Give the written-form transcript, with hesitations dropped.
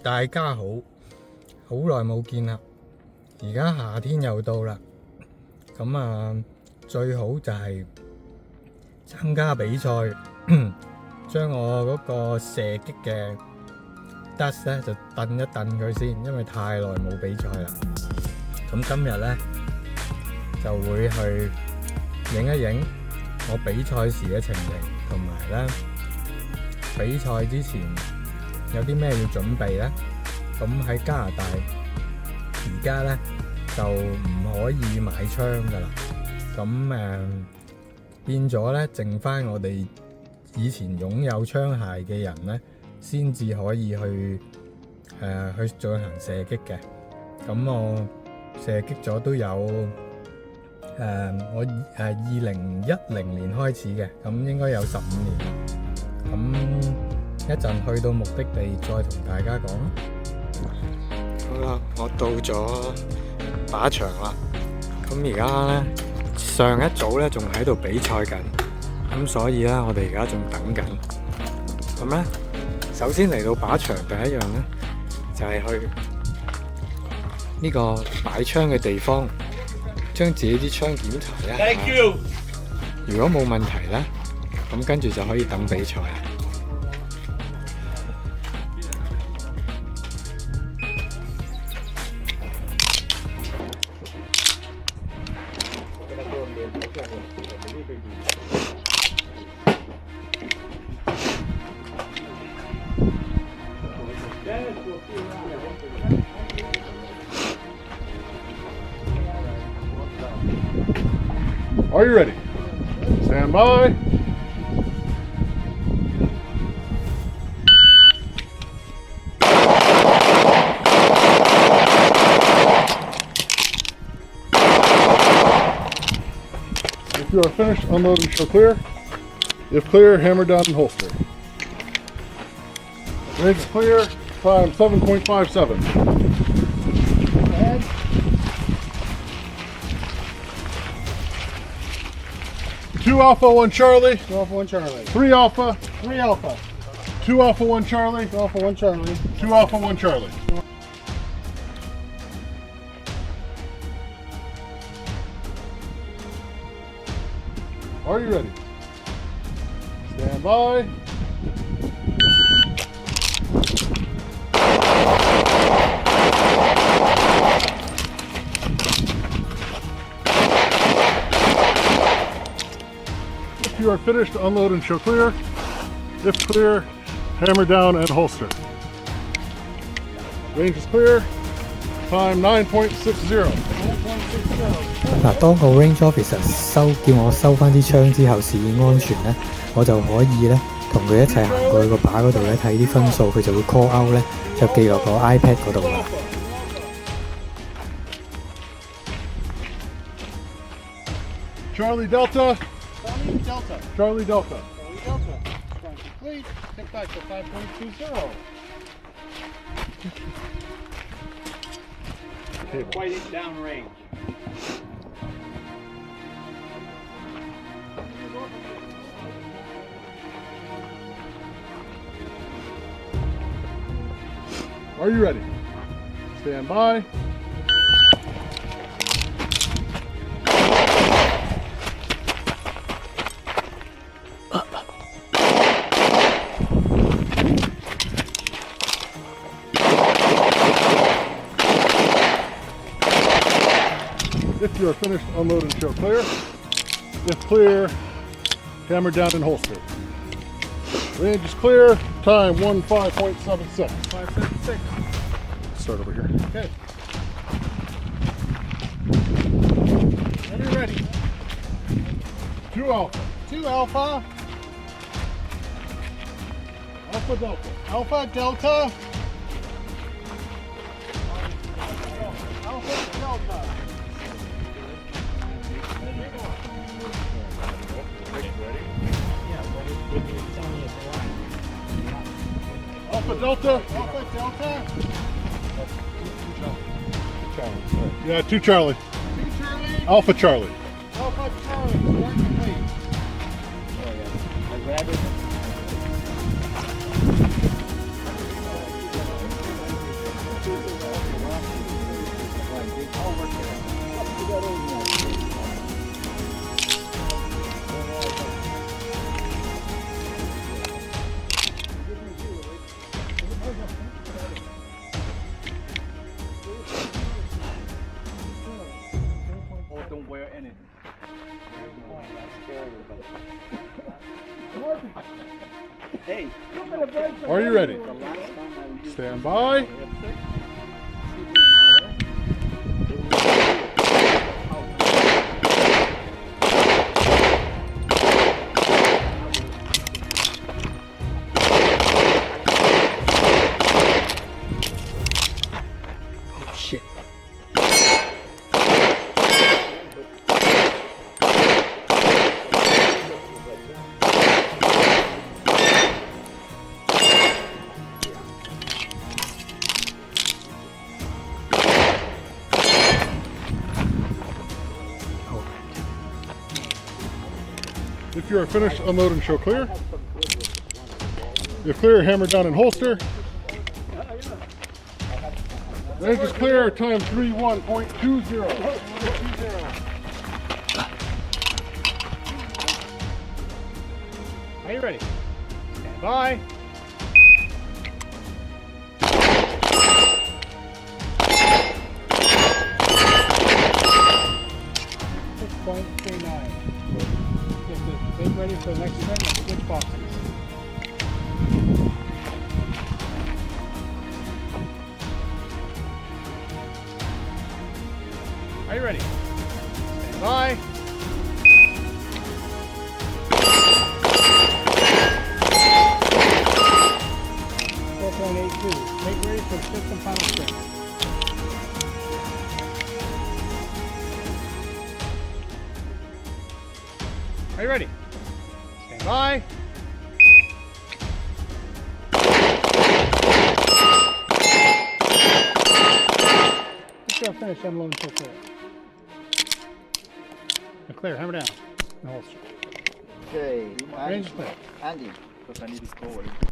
大家好，好耐冇見啦！而家夏天又到啦，咁最好就係參加比賽，將我嗰個射擊嘅 dust 咧就燉一燉佢先，因為太耐冇比賽啦。咁今日咧就會去影一影我比賽時嘅情形，同埋咧比賽之前有啲咩要準備咧？咁喺加拿大而家咧就唔可以買槍噶啦，咁變咗咧，剩翻我哋以前擁有槍械嘅人咧，先至可以去進行射擊嘅。咁我射擊咗都有我2010年開始嘅，咁應該有15年啦。咁一陣去到目的地再同大家講啦。好啦，我到咗靶場啦。咁而家咧上一組咧仲喺度比賽緊，咁所以咧我哋而家仲等緊。咁咧首先嚟到靶場第一樣咧就係去呢個擺槍嘅地方，將自己啲槍檢查一下。Thank you。如果冇問題咧，咁跟住就可以等比賽啦。Are you ready? Stand by. If you are finished, unload and show clear. If clear, hammer down and holster. Range is clear. Time 7.57. Go ahead. 2 Alpha, 1 Charlie. 2 Alpha, 1 Charlie. 3 Alpha. 3 Alpha. 2 Alpha, 1 Charlie. 2 Alpha, 1 Charlie. 2 Alpha, 1 Charlie. Are you ready? Stand by. If you are finished, unload and show clear. If clear, hammer down and holster. Range is clear. Time 9.60. 嗱，當個 range officer 叫我收翻啲槍之後，示意安全咧，我就可以咧同佢一齊行過去個靶嗰度咧睇啲分數，佢就會 call out 咧，就記落個 iPad 嗰度啦。Charlie Delta. Charlie Delta. Charlie Delta. Charlie Delta. Squad complete. Get back to 5.20. Quite downrange. Are you ready? Stand by. If you are finished, unload and show clear. If clear, hammer down and holster. Range is clear. Time 15.76. 5.76. Start over here. Okay. Ready, ready. 2 Alpha. 2 Alpha. Alpha Delta. Alpha Delta. Alpha Delta. Alpha Delta. Alpha Delta. Yeah, 2 Charlie. 2 Charlie. Alpha Charlie. Alpha Charlie. Squad complete. I grab it. Hey. Are you ready? Stand by. Shit. If you are finished, unload and show clear. If clear, hammer down and holster. Range is clear, time 31.20. Are you ready? Stand by. .39. Get ready for the next event and switch boxes. Are you ready? Stand by. .82. Make ready for fifth and final sprint. Are you ready? Stand by. Just finish unloading until clear. And clear, hammer down. And holster. Okay, Range is clear. Andy. Because I need to go.